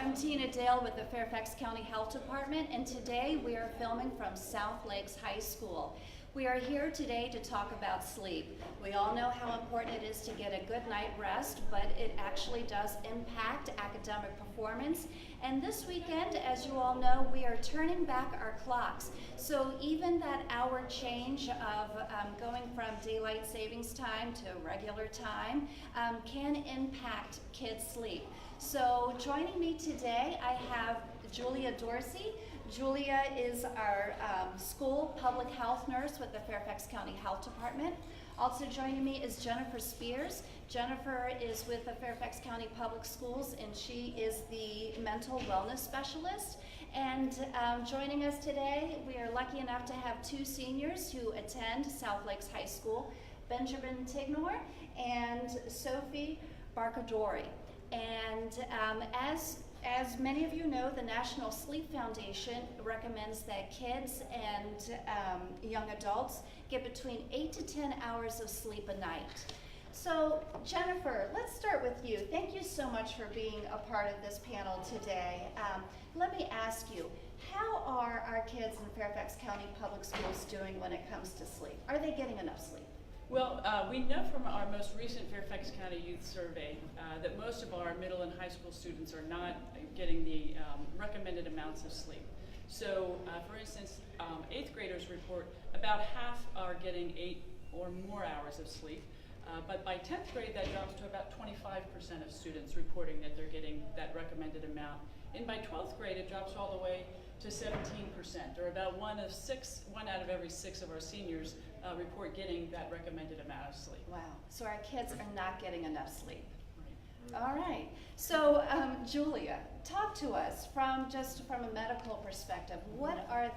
I'm Tina Dale with the Fairfax County Health Department, and today we are filming from South Lakes High School. We are here today to talk about sleep. We all know how important it is to get a good night rest, but it actually does impact academic performance. And this weekend, as you all know, we are turning back our clocks. So even that hour change of going from daylight savings time to regular time can impact kids' sleep. So joining me today, I have Julia Dorsey. Julia is our school public health nurse with the Fairfax County Health Department. Also joining me is Jennifer Spears. Jennifer is with the Fairfax County Public Schools, and she is the mental wellness specialist. And joining us today, we are lucky enough to have two seniors who attend South Lakes High School, Benjamin Tignor and Sophie Barcadori. And as many of you know, the National Sleep Foundation recommends that kids and young adults get between 8 to 10 hours of sleep a night. So Jennifer, let's start with you. Thank you so much for being a part of this panel today. Let me ask you, how are our kids in Fairfax County Public Schools doing when it comes to sleep? Are they getting enough sleep? Well, we know from our most recent Fairfax County Youth Survey that most of our middle and high school students are not getting the recommended amounts of sleep. So, for instance, 8th graders report about half are getting 8 or more hours of sleep, but by 10th grade that drops to about 25% of students reporting that they're getting that recommended amount. And by 12th grade it drops all the way to 17%, or about one out of every 6 of our seniors report getting that recommended amount of sleep. Wow, so our kids are not getting enough sleep. Right. All right, so Julia, talk to us from a medical perspective. What are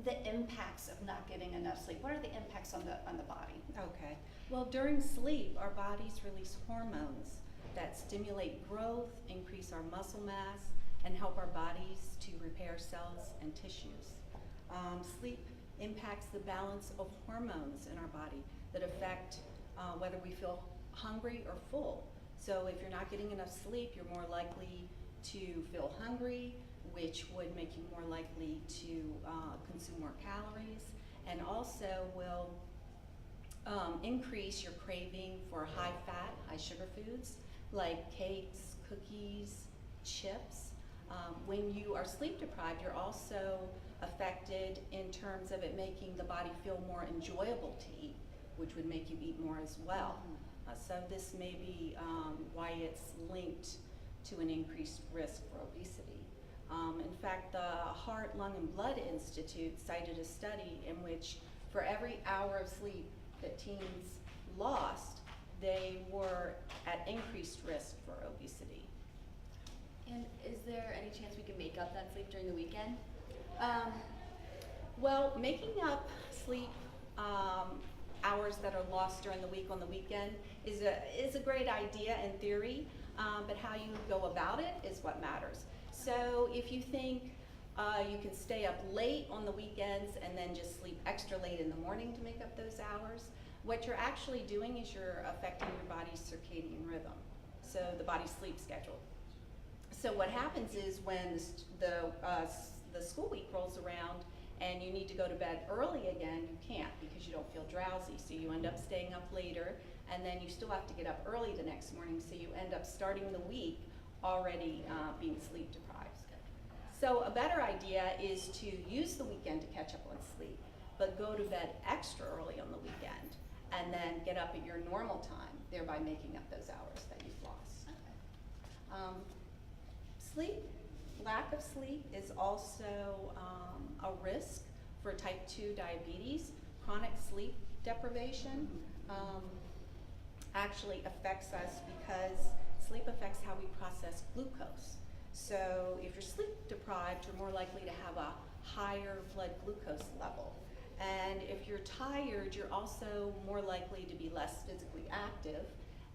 the impacts of not getting enough sleep? What are the impacts on the body? Okay, well, during sleep, our bodies release hormones that stimulate growth, increase our muscle mass, and help our bodies to repair cells and tissues. Sleep impacts the balance of hormones in our body that affect whether we feel hungry or full. So if you're not getting enough sleep, you're more likely to feel hungry, which would make you more likely to consume more calories, and also will increase your craving for high-fat, high-sugar foods like cakes, cookies, chips. When you are sleep deprived, you're also affected in terms of it making the body feel more enjoyable to eat, which would make you eat more as well. So this may be why it's linked to an increased risk for obesity. In fact, the Heart, Lung, and Blood Institute cited a study in which for every hour of sleep that teens lost, they were at increased risk for obesity. And is there any chance we can make up that sleep during the weekend? Well, making up sleep hours that are lost during the week on the weekend is a great idea in theory, but how you go about it is what matters. So if you think you can stay up late on the weekends and then just sleep extra late in the morning to make up those hours, what you're actually doing is you're affecting your body's circadian rhythm, so the body's sleep schedule. So what happens is when the school week rolls around and you need to go to bed early again, you can't because you don't feel drowsy. So you end up staying up later, and then you still have to get up early the next morning, so you end up starting the week already being sleep deprived. So a better idea is to use the weekend to catch up on sleep, but go to bed extra early on the weekend and then get up at your normal time, thereby making up those hours that you've lost. Sleep, lack of sleep is also a risk for type 2 diabetes. Chronic sleep deprivation actually affects us because sleep affects how we process glucose. So if you're sleep deprived, you're more likely to have a higher blood glucose level. And if you're tired, you're also more likely to be less physically active.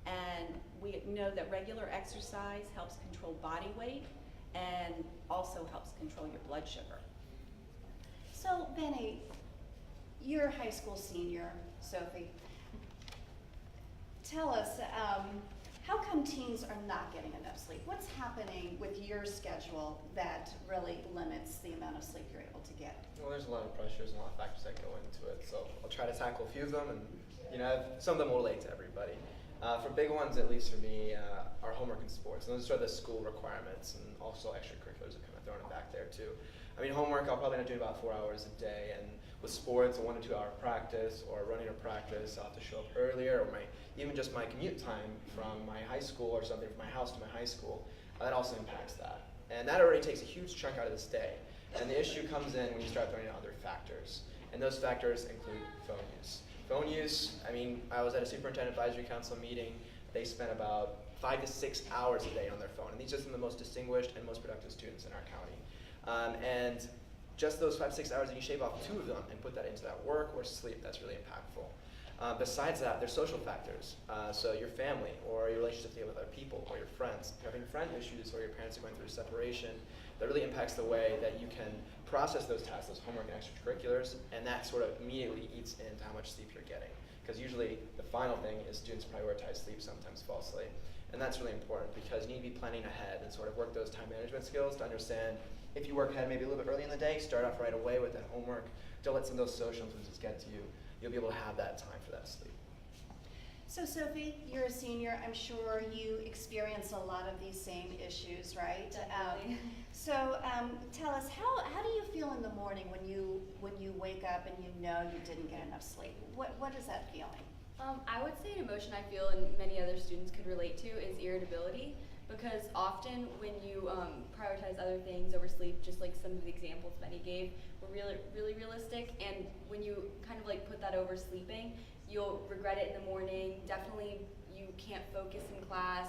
And we know that regular exercise helps control body weight and also helps control your blood sugar. So Benny, you're a high school senior, Sophie. Tell us, How come teens are not getting enough sleep? What's happening with your schedule that really limits the amount of sleep you're able to get? Well, there's a lot of pressures and a lot of factors that go into it, so I'll try to tackle a few of them, and some of them will relate to everybody. For big ones, at least for me, are homework and sports. And those are sort of the school requirements, and also extracurriculars are kind of thrown it back there too. I mean, homework, I'll probably end up doing about 4 hours a day, and with sports, a 1 to 2 hour practice, or running a practice, I'll have to show up earlier, or even just my commute time from my high school or something from my house to my high school, that also impacts that. And that already takes a huge chunk out of this day. And the issue comes in when you start throwing in other factors. And those factors include phone use. Phone use, I mean, I was at a superintendent advisory council meeting. They spent about 5 to 6 hours a day on their phone. And these are some of the most distinguished and most productive students in our county. And just those 5 to 6 hours, and you shave off 2 of them and put that into that work or sleep, that's really impactful. Besides that, there's social factors. So your family, or your relationship with other people, or your friends. If you're having friend issues, or your parents are going through separation, that really impacts the way that you can process those tasks, those homework and extracurriculars, and that sort of immediately eats into how much sleep you're getting. Because usually the final thing is students prioritize sleep, sometimes falsely. And that's really important because you need to be planning ahead and sort of work those time management skills to understand if you work ahead maybe a little bit early in the day, start off right away with that homework, don't let some of those social influences get to you. You'll be able to have that time for that sleep. So Sophie, you're a senior. I'm sure you experience a lot of these same issues, right? Definitely. So tell us, how do you feel in the morning when you wake up and you know you didn't get enough sleep? What is that feeling? I would say an emotion I feel, and many other students could relate to, is irritability. Because often when you prioritize other things over sleep, just like some of the examples Benny gave were really realistic, and when you kind of like put that over sleeping, you'll regret it in the morning. Definitely you can't focus in class,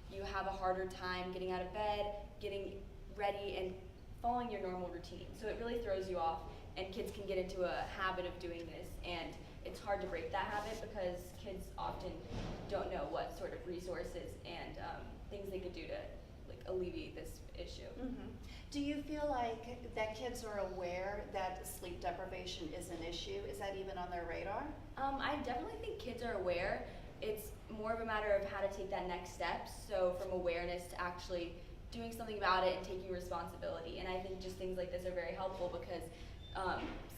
you have a harder time getting out of bed, getting ready, and following your normal routine. So it really throws you off, and kids can get into a habit of doing this, and it's hard to break that habit because kids often don't know what sort of resources and things they could do to like alleviate this issue. Mm-hmm. Do you feel like that kids are aware that sleep deprivation is an issue? Is that even on their radar? I definitely think kids are aware. It's more of a matter of how to take that next step. So from awareness to actually doing something about it and taking responsibility. And I think just things like this are very helpful because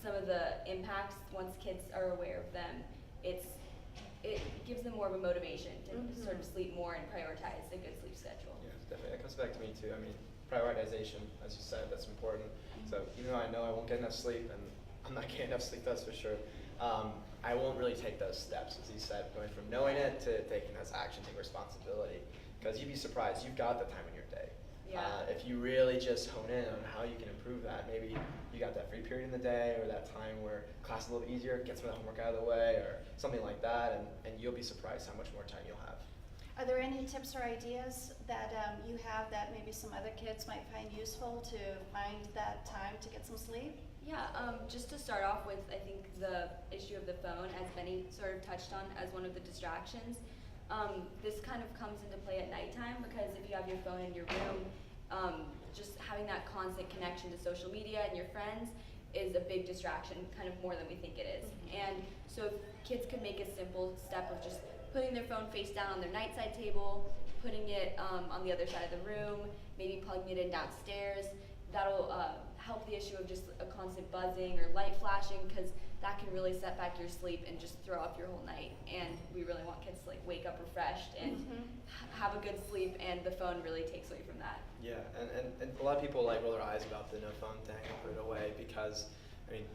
some of the impacts, once kids are aware of them, it gives them more of a motivation to sort of sleep more and prioritize a good sleep schedule. Yeah, definitely. That comes back to me too. I mean, prioritization, as you said, that's important. So even though I know I won't get enough sleep, and I'm not getting enough sleep, that's for sure, I won't really take those steps, as you said, going from knowing it to taking those action, taking responsibility. Because you'd be surprised, you've got the time in your day. Yeah. If you really just hone in on how you can improve that, maybe you got that free period in the day, or that time where class is a little bit easier, get some of that homework out of the way, or something like that, and you'll be surprised how much more time you'll have. Are there any tips or ideas that you have that maybe some other kids might find useful to find that time to get some sleep? Yeah, just to start off with, I think the issue of the phone, as Benny sort of touched on as one of the distractions, this kind of comes into play at nighttime because if you have your phone in your room, just having that constant connection to social media and your friends is a big distraction, kind of more than we think it is. And so if kids could make a simple step of just putting their phone face down on their nightside table, putting it on the other side of the room, maybe plugging it in downstairs, that'll help the issue of just a constant buzzing or light flashing, because that can really set back your sleep and just throw off your whole night. And we really want kids to like wake up refreshed and have a good sleep, and the phone really takes away from that. Yeah, and a lot of people like roll their eyes about the no phone thing and put it away because, I mean,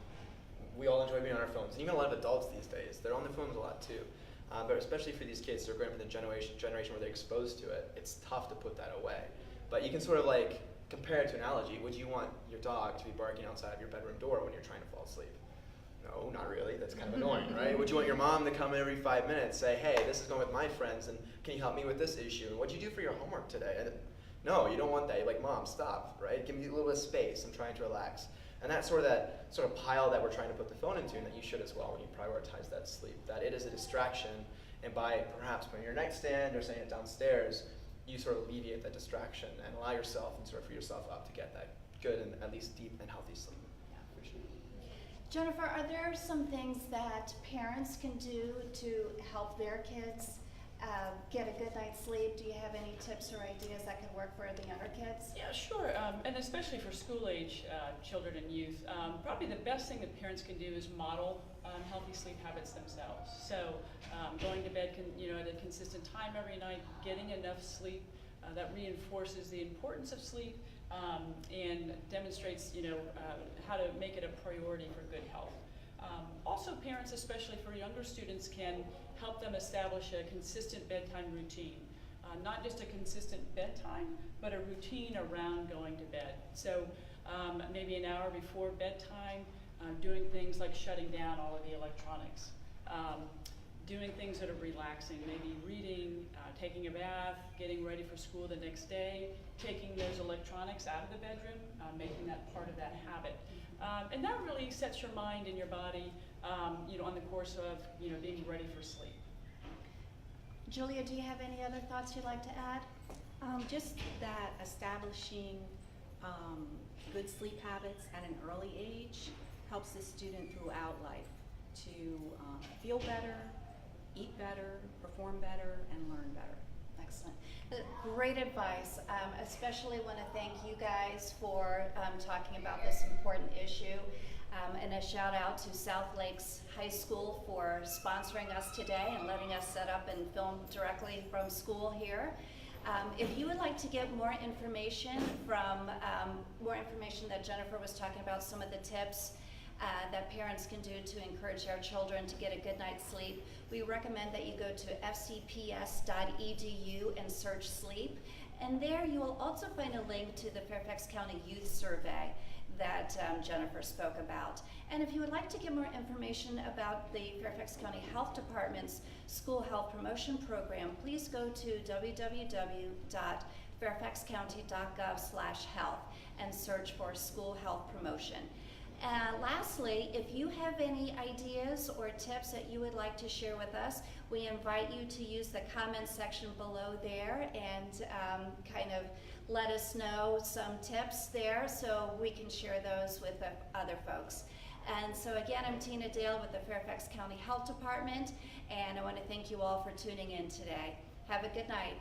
we all enjoy being on our phones. And even a lot of adults these days, they're on their phones a lot too. But especially for these kids who are growing up in the generation where they're exposed to it, it's tough to put that away. But you can sort of like compare it to an analogy. Would you want your dog to be barking outside of your bedroom door when you're trying to fall asleep? No, not really. That's kind of annoying, right? Would you want your mom to come in every 5 minutes, say, hey, this is going with my friends, and can you help me with this issue? And what'd you do for your homework today? And no, you don't want that. You're like, Mom, stop, right? Give me a little bit of space. I'm trying to relax. And that's sort of pile that we're trying to put the phone into, and that you should as well when you prioritize that sleep, that it is a distraction, and by perhaps putting your nightstand or setting it downstairs, you sort of alleviate that distraction and allow yourself and sort of free yourself up to get that good and at least deep and healthy sleep. For sure. Jennifer, are there some things that parents can do to help their kids get a good night's sleep? Do you have any tips or ideas that could work for the younger kids? Yeah, sure, and especially for school-age children and youth, probably the best thing that parents can do is model healthy sleep habits themselves. So going to bed at a consistent time every night, getting enough sleep, that reinforces the importance of sleep and demonstrates how to make it a priority for good health. Also, parents, especially for younger students, can help them establish a consistent bedtime routine. Not just a consistent bedtime, but a routine around going to bed. So maybe an hour before bedtime, doing things like shutting down all of the electronics. Doing things that are relaxing, maybe reading, taking a bath, getting ready for school the next day, taking those electronics out of the bedroom, making that part of that habit. And that really sets your mind and your body on the course of being ready for sleep. Julia, do you have any other thoughts you'd like to add? Just that establishing good sleep habits at an early age helps the student throughout life to feel better, eat better, perform better, and learn better. Excellent. Great advice. Especially want to thank you guys for talking about this important issue. And a shout out to South Lakes High School for sponsoring us today and letting us set up and film directly from school here. If you would like to get more information that Jennifer was talking about, some of the tips that parents can do to encourage our children to get a good night's sleep, we recommend that you go to fcps.edu and search sleep. And there you will also find a link to the Fairfax County Youth Survey that Jennifer spoke about. And if you would like to get more information about the Fairfax County Health Department's School Health Promotion Program, please go to www.fairfaxcounty.gov/health and search for School Health Promotion. And lastly, if you have any ideas or tips that you would like to share with us, we invite you to use the comments section below there and kind of let us know some tips there so we can share those with the other folks. And so again, I'm Tina Dale with the Fairfax County Health Department, and I want to thank you all for tuning in today. Have a good night.